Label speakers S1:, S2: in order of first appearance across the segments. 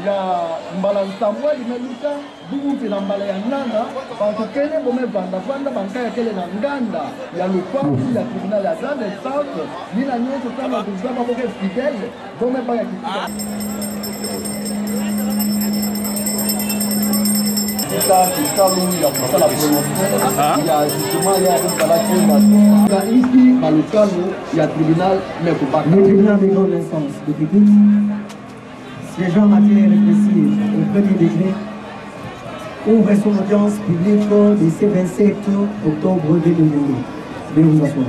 S1: ya mbala nsambwa limeluka bubu pila mbala ya nana bantu kene bome vanda bankaya kele na nganda ya lukwangu ya tribunal ya grande centre nina nyonso tana kuzama boke fidèle bome baya kitika kikalu ya kusala promotion ya justement ya mbala kema na ici malukalu ya tribunal mekubaka
S2: le tribunal de grande instance de Kikwit siégeant en matière répressive au premier degré, ouvre son audience publique le C27 octobre 2022. Veuillez vous asseoir.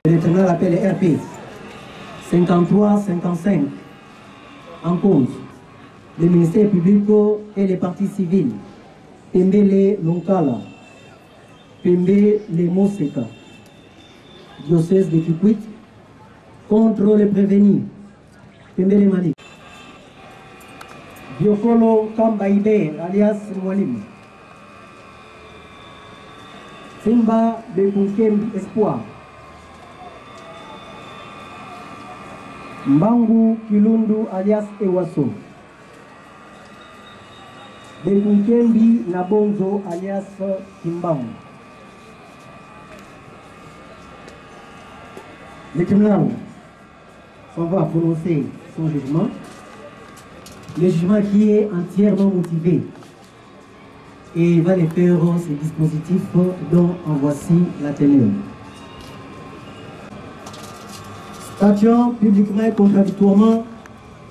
S2: Le tribunal appelle RP 53-55 en cause le ministère public et les partis civils Pembele Lonkala, Pembele Moseka, diocèse de Kikwit, contre les prévenus Pembele Malik. Biokolo Kambaide alias Mwalim. Simba Bekunkembi Espoir. Mbangu Kilundu alias Ewaso. Bekunkembi Nabonzo alias Kimbangu. Le tribunal s'en va prononcer son jugement. Le jugement qui est entièrement motivé et il va les faire ces dispositifs dont en voici la teneur. Statuant publiquement et contradictoirement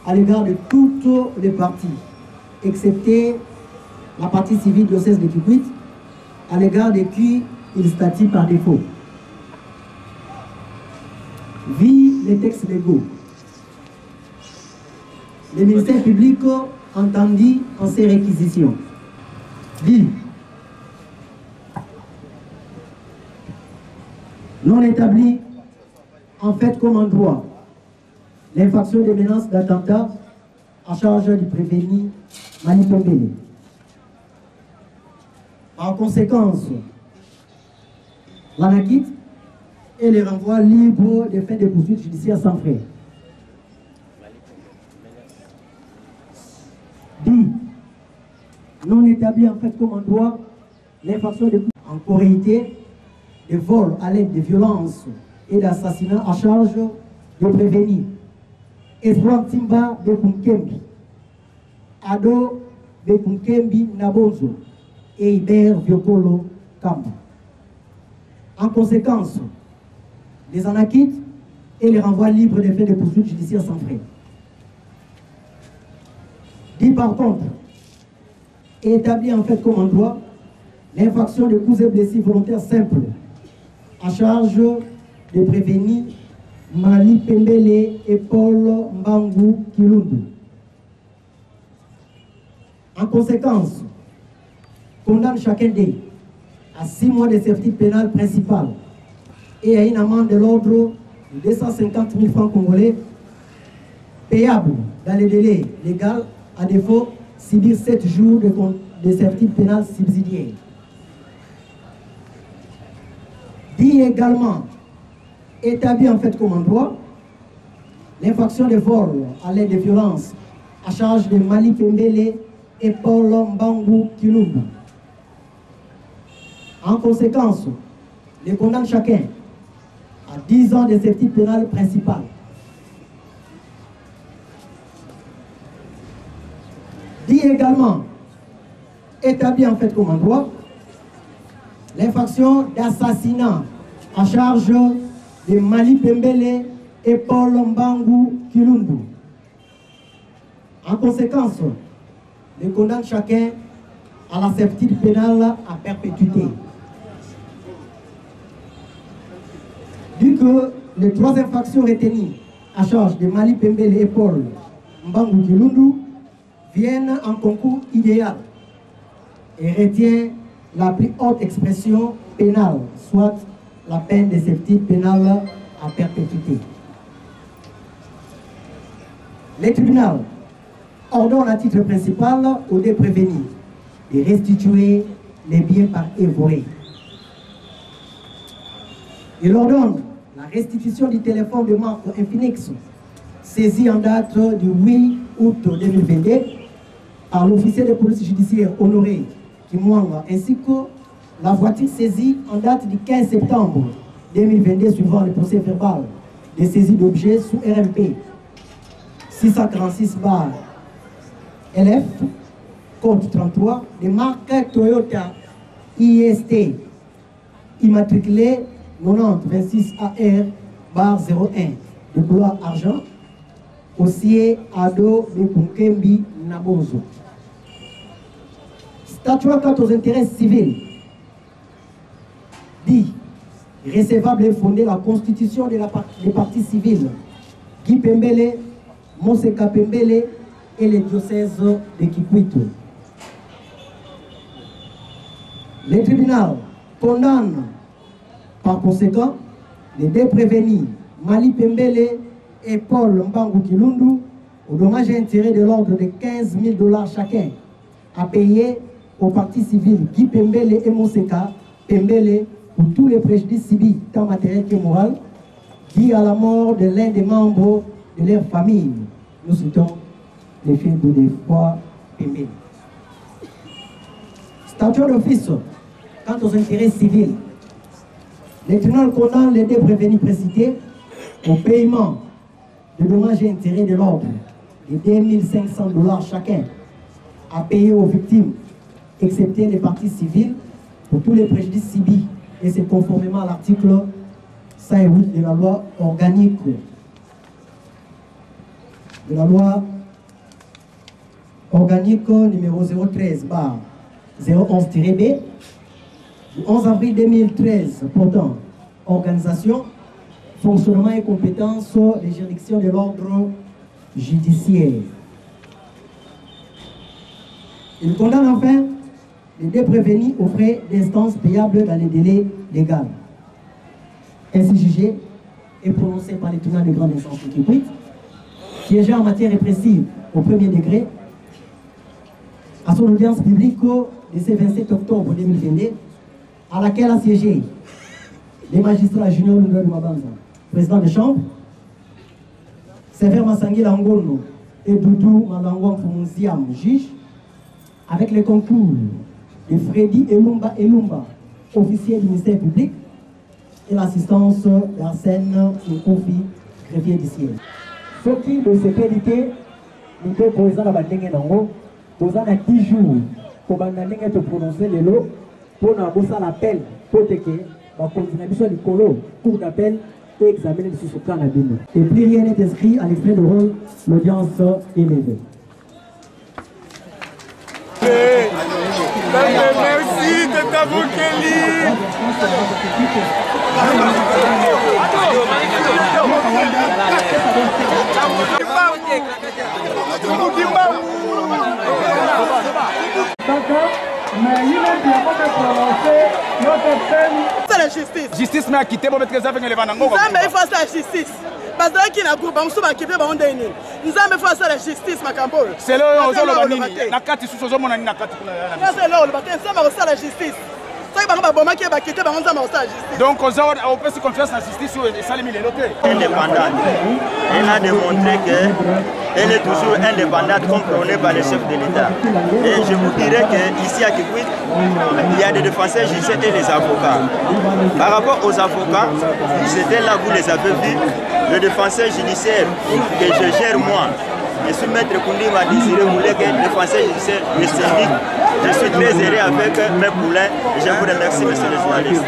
S2: à l'égard de toutes les parties, excepté la partie civile diocèse de Kikwit, à l'égard de qui il statue par défaut. Vit les textes légaux. Le ministère public entendit en ces réquisitions. Dit non établi en fait comme en droit l'infraction des menaces d'attentat à charge du prévenu Mali Pembele. En conséquence, l'en acquitte et les renvoie libres des faits de poursuites judiciaires sans frais. Dit non établi en fait comme en droit l'infraction de en corréité de vol à l'aide de violence et d'assassinat à charge de prévenir Espoir Timba Bekunkembi, Ado Bekunkembi Nabonzo et Iber Biokolo Kamba. En conséquence, les en acquittent et les renvoient libres des faits de poursuites judiciaires sans frais. Dit par contre, et établi en fait comme en droit, l'infraction de coups et blessures volontaires simples à charge de prévenir Mali Pembele et Paul Mbangu Kilundu. En conséquence, condamne chacun d'eux à 6 mois de servitude pénale principale et à une amende de l'ordre de 250 000 francs congolais payable dans les délais légaux, à défaut, subir 7 jours de servitude pénale subsidiaire. Dit également, établi en fait comme en droit, l'infraction de vol à l'aide de violence à charge de Mali Pembele et Paul Mbangu Kilundu. En conséquence, les condamne chacun à 10 ans de servitude pénale principale. Dit également, établi en fait comme en droit, l'infraction d'assassinat à charge de Mali Pembele et Paul Mbangu Kilundu. En conséquence, les condamne chacun à la servitude pénale à perpétuité. Vu que les 3 infractions retenues à charge de Mali Pembele et Paul Mbangu Kilundu viennent en concours idéal et retient la plus haute expression pénale, soit la peine de servitude pénale à perpétuité. Le tribunal ordonne à titre principal aux deux prévenus de restituer les biens par eux volés. Il ordonne la restitution du téléphone de marque Infinix saisi en date du 8 août 2022 par l'officier de police judiciaire Honoré Kimwanga, ainsi que la voiture saisie en date du 15 septembre 2022 suivant le procès verbal de saisie d'objets sous RMP 646 bar LF, code 33, de marque Toyota IST, immatriculé 9026 AR bar 01, de couleur argent, Ossier Ado Bekunkembi Nabozo. Statut quant aux intérêts civils, dit recevable et fondé la constitution des partis civils, Guy Pembele, Monseka Pembele et les diocèses de Kikwito. Le tribunal condamne par conséquent les deux prévenus, Mali Pembele et Paul Mbangu Kilundu, au dommage et intérêt de l'ordre de 15 000 $ chacun, à payer au parti civil Guy Pembele et Monseka Pembele pour tous les préjudices subis, tant matériels que moraux, dits à la mort de l'un des membres de leur famille. Nous citons les filles de Godefroy Pembele. Statut d'office quant aux intérêts civils. Le tribunal condamne les deux prévenus précités au paiement de dommages et intérêts de l'ordre de 2500 $ chacun à payer aux victimes, excepté les parties civiles, pour tous les préjudices subis, et c'est conformément à l'article 108 de la loi organique numéro 013/011-B du 11 avril 2013 portant organisation, fonctionnement et compétences des juridictions de l'ordre judiciaire. Il condamne enfin les deux prévenus aux frais d'instance payables dans les délais légaux. Ainsi jugé et prononcé par les tribunaux de grande instance de Kikwit, siégé en matière répressive au premier degré, à son audience publique de ce 27 octobre 2022, à laquelle a siégé les magistrats Junior Lundwe Mabanza, président de chambre, Sévère Massangui Langono et Doudou Malangwa Mfunziam, juge, avec le concours de Freddy Elumba, officier du ministère public, et l'assistance d'Arsène Nkofi, greffier du ciel. Ce qui de sécurité, nous devons poser la bandenge nango, poser à 10 jours pour bandenge te prononcer les lots, pour nous l'appel, pour que la continuation du colo, cours d'appel et examiner le sous à Bino. Et plus rien n'est inscrit à l'extrait de rôle, l'audience est levée.
S3: Merci, Tata Bokeli.
S4: C'est la justice.
S3: Justice m'a quitté pour mettre les affaires dans les banangos.
S4: Il faut la justice. Parce que la groupe, on s'est quitté pour donner. Nous avons fait ça la justice, ma campagne.
S3: C'est là où on a dit. La carte sous son monnaie, la carte.
S4: C'est là où on a dit. La justice.
S3: Donc, on peut se confier à la justice et ça les
S5: indépendante. Elle a démontré qu'elle est toujours indépendante comme prônée par le chef de l'État. Et je vous dirais qu'ici à Kikwit, il y a des défenseurs judiciaires et des avocats. Par rapport aux avocats, c'était là, vous les avez vus, le défenseur judiciaire que je gère moi. Je suis maître Koundima Désiré Moulé, qui est défenseur judiciaire du syndic. Je suis très heureux avec mes poulains et je vous remercie, monsieur le journaliste.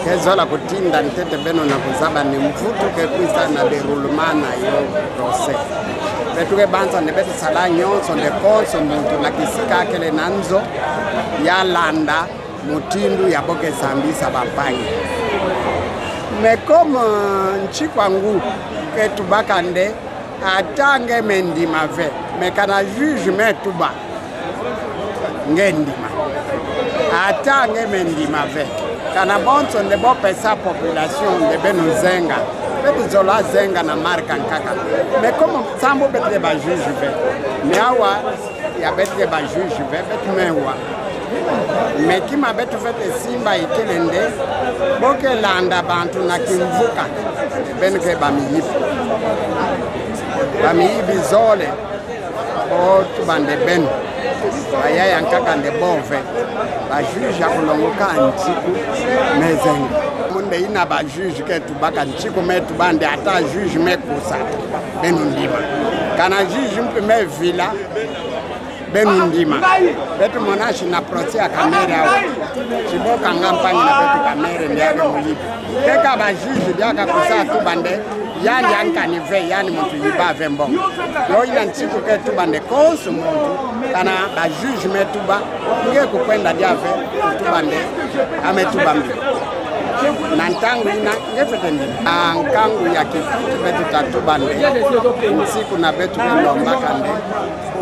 S6: Kezola kutinda ntete beno na kuzaba ni mvuto ke kuisa na déroulement na yo procès. Betuke banza ne bese sala nyonso ne konso muntu na kisika kele nanzo ya landa mutindu ya boke sambisa bapangi. Mais comme nchikwangu ke tubakande atange mendima ve mais kana juge metuba ngendima atange mendima ve kana bonso de bo pesa population de Benozenga betu zola zenga na marka nkaka mais comme sambo betre ba juge ve mais awa ya betre ba juge ve betu mewa mekima betu fete simba ikelende boke landa bantu na kimvuka benke bamiyibi zole o tubande ben aya yankaka nde bove bajuge akulongoka ntiku mezenga munde ina bajuge ke tubaka ntiku me tubande ata juge mekusa benundima kana juge mpe vila benundima betu monashi na protia kamera chiboka ngampani na betu kamera ndiake mulipi keka bajuge diaka kusa tubande yani yankani ve yani muntu yibave mbongo yo ila ntiku ke tubande konsu muntu kana bajuge metuba nge kukwenda diave tubande ametubambi na ntangu ina ngefete ndini nkangu ya kifuti betu tatubande nsiku na betu lomba kande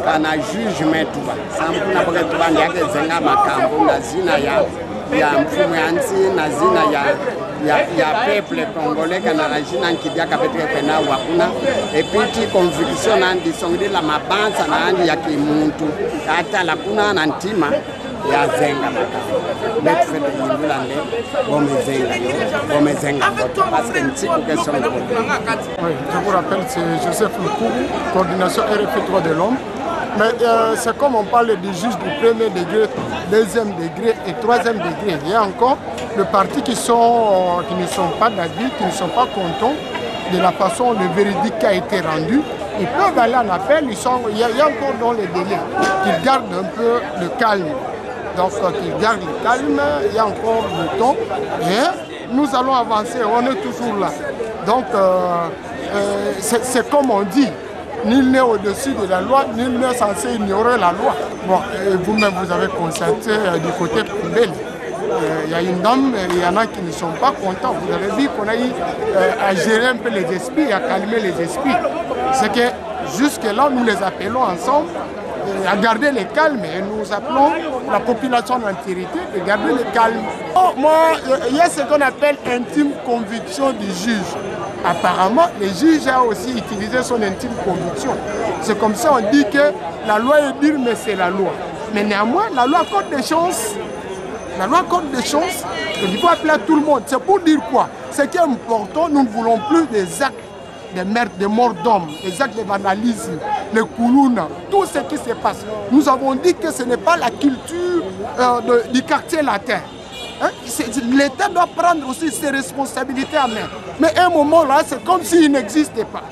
S6: kana juge metuba sampu na boke tubande yake zenga makambu na zina ya mfumu ya nsi na zina ya peuple congolais kana la jina nkidiaka betu pena wakuna epiti conviction na ndisongde la mabanza na andi ya kimuntu ata la kuna na ntima ya zenga betu fete yindula nde bomezenga parce que ntiku question de
S7: oui, je vous rappelle, c'est Joseph Lukourou, coordination RFI droits de l'homme. Mais c'est comme on parle des juges du premier degré, deuxième degré et troisième degré. Il y a encore des partis qui ne sont pas d'avis, qui ne sont pas contents de la façon le verdict a été rendu. Ils peuvent aller en appel, il y a encore dans les délais qu'ils gardent un peu le calme. Donc qu'ils gardent le calme, il y a encore le temps. Et nous allons avancer, on est toujours là. Donc c'est comme on dit. Nul n'est au-dessus de la loi, nul n'est censé ignorer la loi. Bon, vous-même, vous avez constaté du côté Pumbeli. Il y a une dame, il y en a qui ne sont pas contents. Vous avez vu qu'on a eu à gérer un peu les esprits, à calmer les esprits. C'est que jusque-là, nous les appelons ensemble à garder le calme et nous appelons la population d'entiérité de garder le calme. Oh, moi, il y a ce qu'on appelle intime conviction du juge. Apparemment, le juge a aussi utilisé son intime conviction. C'est comme ça on dit que la loi est dure, mais c'est la loi. Mais néanmoins, la loi accorde des chances. La loi accorde des chances. Donc il faut appeler à tout le monde. C'est pour dire quoi? Ce qui est important, nous ne voulons plus des actes de meurtre, de mort d'hommes, des actes de vandalisme, le koulouna, tout ce qui se passe. Nous avons dit que ce n'est pas la culture du quartier latin. Hein? L'État doit prendre aussi ses responsabilités à main. Mais à un moment là, c'est comme s'il n'existait pas.